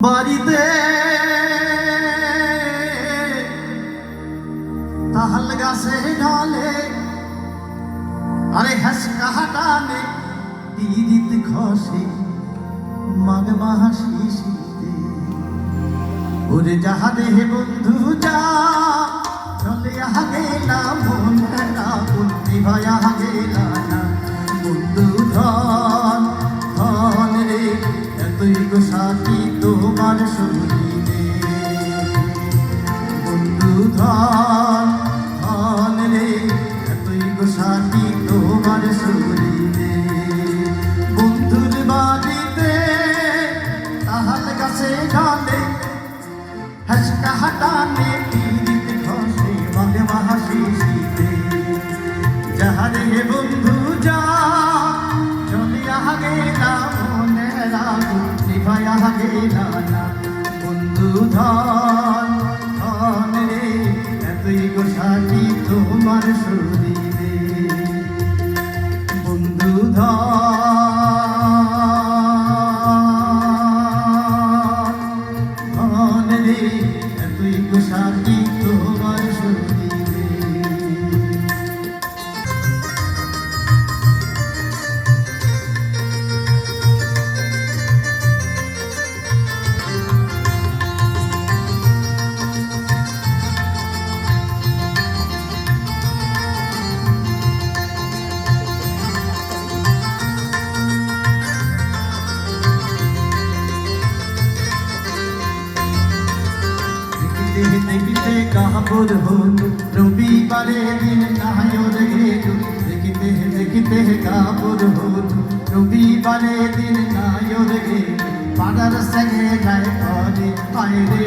বাড়িতে তাহাল গাছে ঢালে আরে হাসকা হাটানে দিদিত খসে মাঘ মাসি শীতে ওরে যাহা দেহে বন্ধু যা চলে আহা গেলা মন না বলতে ভয় আহা গেলা না বন্ধু ধন ধন রে এতই গো সাথী তোমার শরীরে বন্ধু ধন ধন রে এতই গো সাথী তোমার শরীরে বন্ধুর বাড়িতে তাহাল গাছে ঢালে হাসকা হাটানে দিদিতে খসে মাঘে মাসি শীতে যাহারে বন্ধু যা চলে আহা গেলা মনে রাগু নিভাই আহা গেলা না বন্ধু ধন ধন রে এতই গো সাথী তোমার শরীরে বন্ধু ধন রে এতই গো সাথী তোমার শরীরে দেখিতে কাপড় হল রবিবারে দিন নায়র গেল দেখিতে দেখিতে কাপড় হল রবিবারে দিন নায়র গেল পাড়ার সঙ্গে যায় করে আয় রে